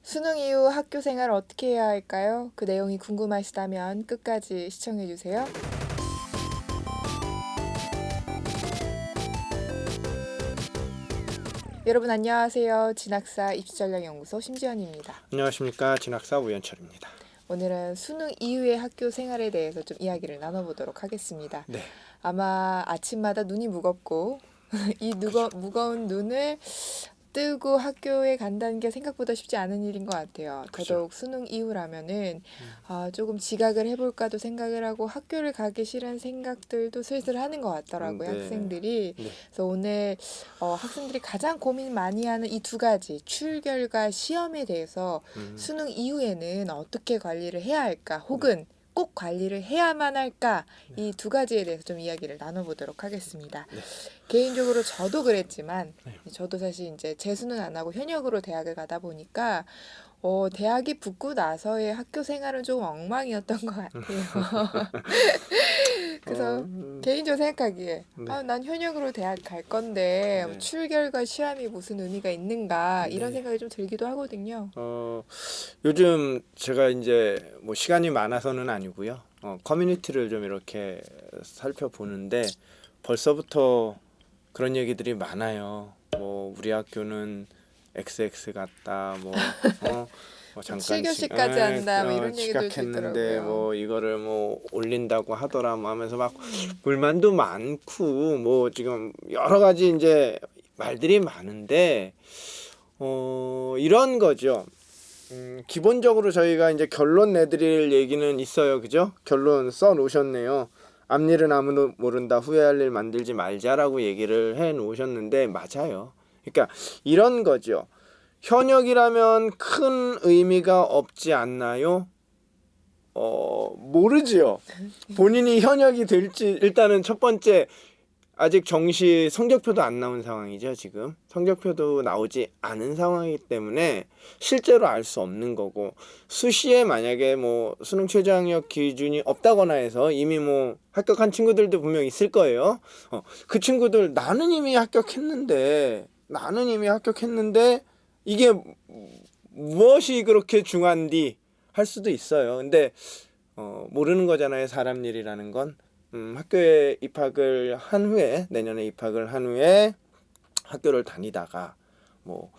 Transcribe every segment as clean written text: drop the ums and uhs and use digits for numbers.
수능 이후 학교 생활 어떻게 해야 할까요? 그 내용이 궁금하시다면 끝까지 시청해 주세요. 여러분 안녕하세요. 진학사 입시전략연구소 심지연입니다. 안녕하십니까, 진학사 우현철입니다. 오늘은 수능 이후의 학교 생활에 대해서 좀 이야기를 나눠보도록 하겠습니다. 네. 아마 아침마다 눈이 무겁고 이 무거운 눈을 뜨고 학교에 간다는 게 생각보다 쉽지 않은 일인 것 같아요. 그죠. 더더욱 수능 이후라면은 조금 지각을 해볼까도 생각을 하고 학교를 가기 싫은 생각들도 슬슬 하는 것 같더라고요, 네. 학생들이. 네. 그래서 오늘 학생들이 가장 고민 많이 하는 이 두 가지 출결과 시험에 대해서 수능 이후에는 어떻게 관리를 해야 할까, 혹은 꼭 관리를 해야만 할까, 이 두 가지에 대해서 좀 이야기를 나눠보도록 하겠습니다. 네. 개인적으로 저도 그랬지만 네. 저도 사실 이제 재수는 안 하고 현역으로 대학을 가다 보니까 대학이 붙고 나서의 학교 생활은 좀 엉망이었던 것 같아요. 그래서 개인적으로 생각하기에 네. 난 현역으로 대학 갈 건데 네. 출결과 시험이 무슨 의미가 있는가 이런 네. 생각이 좀 들기도 하거든요. 요즘 제가 이제 뭐 시간이 많아서는 아니고요. 커뮤니티를 좀 이렇게 살펴보는데 벌써부터 그런 얘기들이 많아요. 뭐 우리 학교는 XX 같다. 뭐 잠깐 7교시까지 한다 뭐 이런 얘기들도 지각했는데 있더라고요. 뭐 이거를 뭐 올린다고 하더라 뭐 하면서 막 불만도 많고 뭐 지금 여러 가지 이제 말들이 많은데 이런 거죠. 기본적으로 저희가 이제 결론 내드릴 얘기는 있어요. 그죠? 결론 써 놓으셨네요. 앞일은 아무도 모른다. 후회할 일 만들지 말자라고 얘기를 해 놓으셨는데 맞아요. 그러니까 이런 거죠. 현역이라면 큰 의미가 없지 않나요? 모르지요. 본인이 현역이 될지 일단은 첫 번째 아직 정시 성적표도 안 나온 상황이죠. 지금 성적표도 나오지 않은 상황이기 때문에 실제로 알 수 없는 거고, 수시에 만약에 뭐 수능 최저학력 기준이 없다거나 해서 이미 뭐 합격한 친구들도 분명 있을 거예요. 그 친구들 나는 이미 합격했는데 이게 무엇이 그렇게 중요한디 할 수도 있어요. 근데 모르는 거잖아요. 사람 일이라는 건. 학교에 입학을 한 후에, 내년에 입학을 한 후에 학교를 다니다가 뭐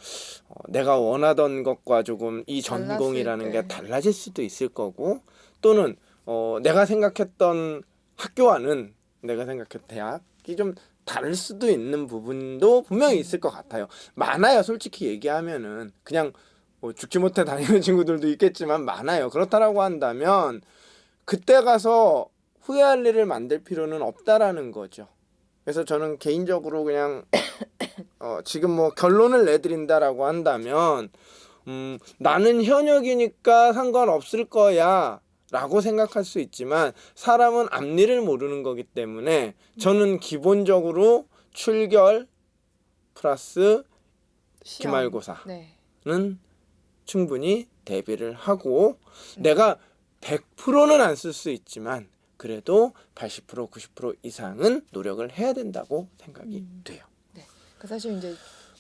내가 원하던 것과 조금 이 전공이라는 게 달라질 수도 있을 거고, 또는 내가 생각했던 학교와는 내가 생각했던 대학이 좀 다를 수도 있는 부분도 분명히 있을 것 같아요. 많아요. 솔직히 얘기하면은 그냥 뭐 죽지 못해 다니는 친구들도 있겠지만 많아요. 그렇다라고 한다면 그때 가서 후회할 일을 만들 필요는 없다라는 거죠. 그래서 저는 개인적으로 그냥 지금 뭐 결론을 내드린다라고 한다면 나는 현역이니까 상관없을 거야 라고 생각할 수 있지만 사람은 앞일을 모르는 거기 때문에 저는 기본적으로 출결 플러스 시험. 기말고사는 네. 충분히 대비를 하고 내가 100%는 안 쓸 수 있지만 그래도 80% 90% 이상은 노력을 해야 된다고 생각이 돼요. 네. 사실 이제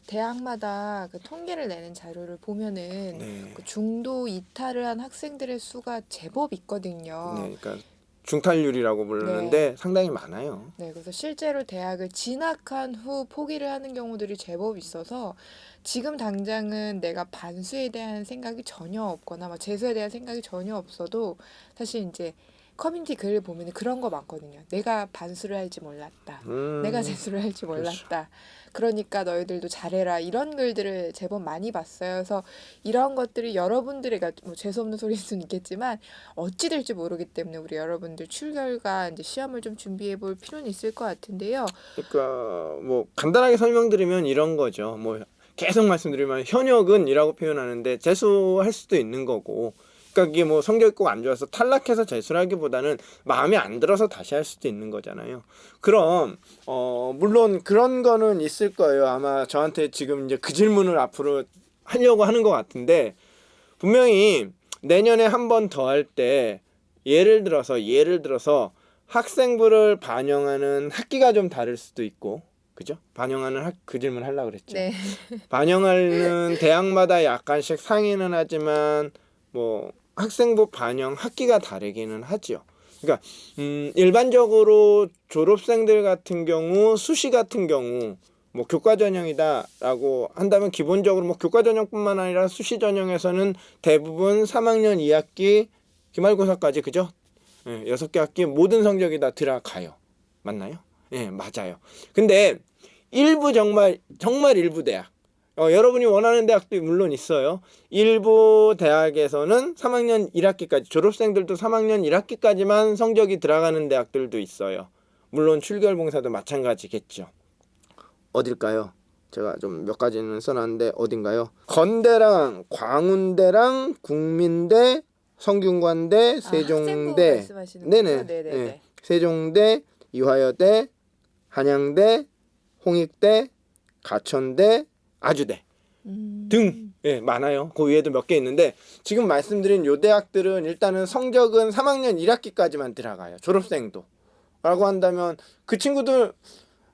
대학마다 그 통계를 내는 자료를 보면은 네. 그 중도 이탈을 한 학생들의 수가 제법 있거든요. 네, 그러니까 중탈률이라고 부르는데 상당히 많아요. 네, 그래서 실제로 대학을 진학한 후 포기를 하는 경우들이 제법 있어서 지금 당장은 내가 반수에 대한 생각이 전혀 없거나 막 재수에 대한 생각이 전혀 없어도 사실 이제 커뮤니티 글을 보면 그런 거 많거든요. 내가 반수를 할지 몰랐다. 내가 재수를 할지 몰랐다. 그러니까 너희들도 잘해라. 이런 글들을 제법 많이 봤어요. 그래서 이런 것들이 여러분들의, 뭐 재수없는 소리일 수는 있겠지만 어찌 될지 모르기 때문에 우리 여러분들 출결과 이제 시험을 좀 준비해 볼 필요는 있을 것 같은데요. 그러니까 뭐 간단하게 설명드리면 이런 거죠. 뭐 계속 말씀드리면 현역은이라고 표현하는데 재수할 수도 있는 거고, 그러니까 이게 뭐 성적이 꼭 안 좋아서 탈락해서 재수하기보다는 마음에 안 들어서 다시 할 수도 있는 거잖아요. 그럼 물론 그런 거는 있을 거예요. 아마 저한테 지금 이제 그 질문을 앞으로 하려고 하는 것 같은데, 분명히 내년에 한 번 더 할 때 예를 들어서 학생부를 반영하는 학기가 좀 다를 수도 있고, 그죠? 반영하는 그 질문 하려고 그랬죠. 네. 반영하는 대학마다 약간씩 상이는 하지만 뭐 학생부 반영 학기가 다르기는 하죠. 그러니까 일반적으로 졸업생들 같은 경우 수시 같은 경우 뭐 교과 전형이다라고 한다면 기본적으로 뭐 교과 전형뿐만 아니라 수시 전형에서는 대부분 3학년 2학기 기말고사까지 그죠? 예, 6개 학기 모든 성적이 다 들어가요. 맞나요? 예, 맞아요. 근데 일부 정말 일부 대학 여러분이 원하는 대학도 물론 있어요. 일부 대학에서는 3학년 1학기까지 졸업생들도 3학년 1학기까지만 성적이 들어가는 대학들도 있어요. 물론 출결봉사도 마찬가지겠죠. 어딜까요? 제가 좀 몇 가지는 써놨는데 어딘가요? 건대랑 광운대랑 국민대, 성균관대, 학생부 세종대, 말씀하시는 네네, 거죠? 네네네. 네. 세종대, 이화여대, 한양대, 홍익대, 가천대, 아주대 등 많아요. 그 위에도 몇 개 있는데 지금 말씀드린 요 대학들은 일단은 성적은 3학년 1학기까지만 들어가요. 졸업생도. 라고 한다면 그 친구들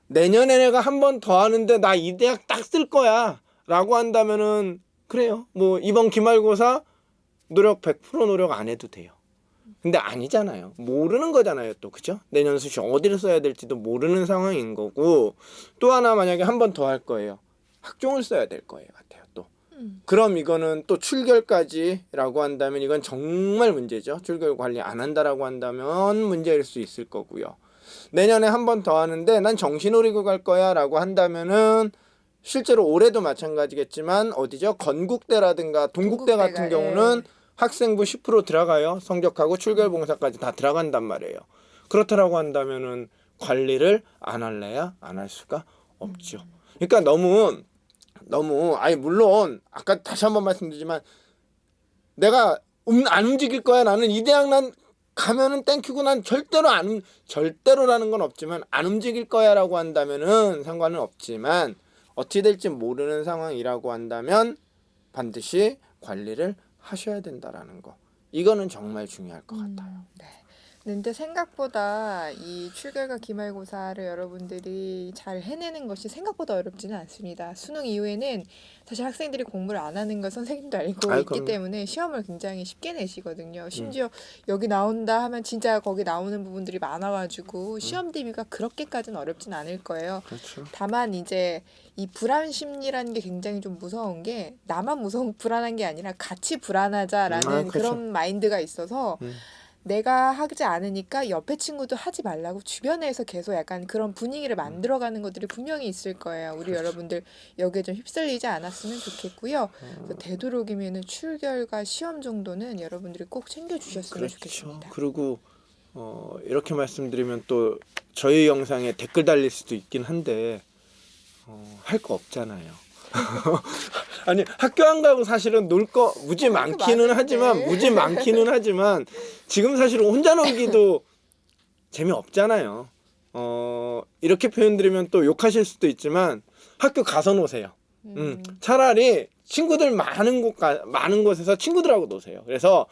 내년에 내가 한 번 더 하는데 나 이 대학 딱 쓸 거야 라고 한다면은 그래요. 뭐 이번 기말고사 노력 100% 노력 안 해도 돼요. 근데 아니잖아요. 모르는 거잖아요, 또. 그죠? 내년 수시 어디를 써야 될지도 모르는 상황인 거고 또 하나 만약에 한 번 더 할 거예요. 학종을 써야 될 거예요, 같아요, 또. 그럼 이거는 또 출결까지라고 한다면 이건 정말 문제죠. 출결 관리 안 한다라고 한다면 문제일 수 있을 거고요. 내년에 한 번 더 하는데 난 정신오리고 갈 거야 라고 한다면은 실제로 올해도 마찬가지겠지만 어디죠? 건국대라든가 동국대 같은 경우는 학생부 10% 들어가요. 성적하고 출결봉사까지 다 들어간단 말이에요. 그렇다라고 한다면은 관리를 안 할래야 안 할 수가 없죠. 그러니까 너무 아니 물론 아까 다시 한번 말씀드리지만 내가 안 움직일 거야. 나는 이 대학 난 가면은 땡큐고 난 절대로라는 건 없지만 안 움직일 거야라고 한다면은 상관은 없지만 어찌 될지 모르는 상황이라고 한다면 반드시 관리를 하셔야 된다라는 거. 이거는 정말 중요할 것 같아요. 네. 근데 생각보다 이 출결과 기말고사를 여러분들이 잘 해내는 것이 생각보다 어렵지는 않습니다. 수능 이후에는 사실 학생들이 공부를 안 하는 걸 선생님도 알고 아유, 있기 그럼요. 때문에 시험을 굉장히 쉽게 내시거든요. 심지어 여기 나온다 하면 진짜 거기 나오는 부분들이 많아가지고 시험 대비가 그렇게까지는 어렵진 않을 거예요. 그렇죠. 다만 이제 이 불안 심리라는 게 굉장히 좀 무서운 게 나만 불안한 게 아니라 같이 불안하자라는 그렇죠. 그런 마인드가 있어서 내가 하지 않으니까 옆에 친구도 하지 말라고 주변에서 계속 약간 그런 분위기를 만들어가는 것들이 분명히 있을 거예요. 우리 여러분들 여기에 좀 휩쓸리지 않았으면 좋겠고요. 그래서 되도록이면은 출결과 시험 정도는 여러분들이 꼭 챙겨주셨으면 좋겠습니다. 그리고 이렇게 말씀드리면 또 저희 영상에 댓글 달릴 수도 있긴 한데 할 거 없잖아요. 아니 학교 안 가고 사실은 놀 거 무지 많기는 하지만 지금 사실은 혼자 놀기도 재미없잖아요. 이렇게 표현드리면 또 욕하실 수도 있지만 학교 가서 노세요. 차라리 친구들 많은 곳에서 친구들하고 노세요. 그래서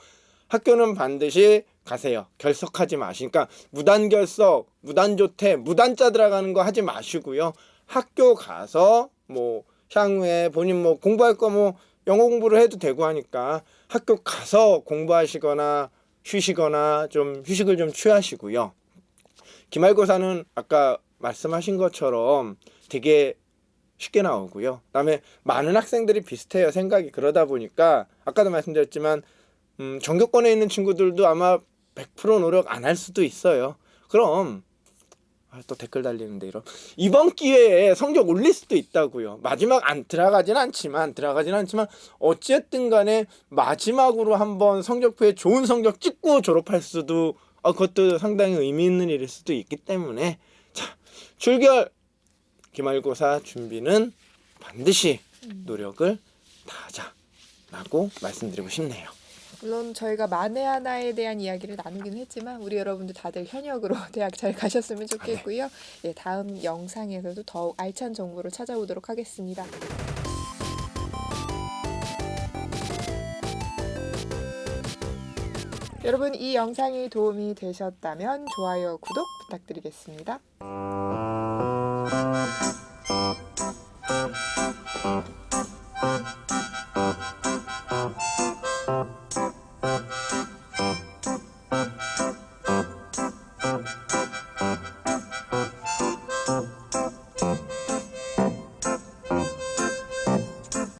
학교는 반드시 가세요. 결석하지 마시니까 무단 결석, 무단 조퇴, 무단자 들어가는 거 하지 마시고요. 학교 가서 뭐 향후에 본인 뭐 공부할 거 뭐 영어 공부를 해도 되고 하니까 학교 가서 공부하시거나 쉬시거나 좀 휴식을 좀 취하시고요. 기말고사는 아까 말씀하신 것처럼 되게 쉽게 나오고요. 그다음에 많은 학생들이 비슷해요. 생각이 그러다 보니까 아까도 말씀드렸지만 전교권에 있는 친구들도 아마 100% 노력 안 할 수도 있어요. 그럼 또 댓글 달리는데 이번 기회에 성적 올릴 수도 있다고요. 마지막 들어가진 않지만 어쨌든 간에 마지막으로 한번 성적표에 좋은 성적 찍고 졸업할 수도 그것도 상당히 의미 있는 일일 수도 있기 때문에 자, 출결 기말고사 준비는 반드시 노력을 다하자라고 말씀드리고 싶네요. 물론 저희가 만에 하나에 대한 이야기를 나누긴 했지만 우리 여러분들 다들 현역으로 대학 잘 가셨으면 좋겠고요. 예, 다음 영상에서도 더욱 알찬 정보로 찾아오도록 하겠습니다. 여러분 이 영상이 도움이 되셨다면 좋아요, 구독 부탁드리겠습니다.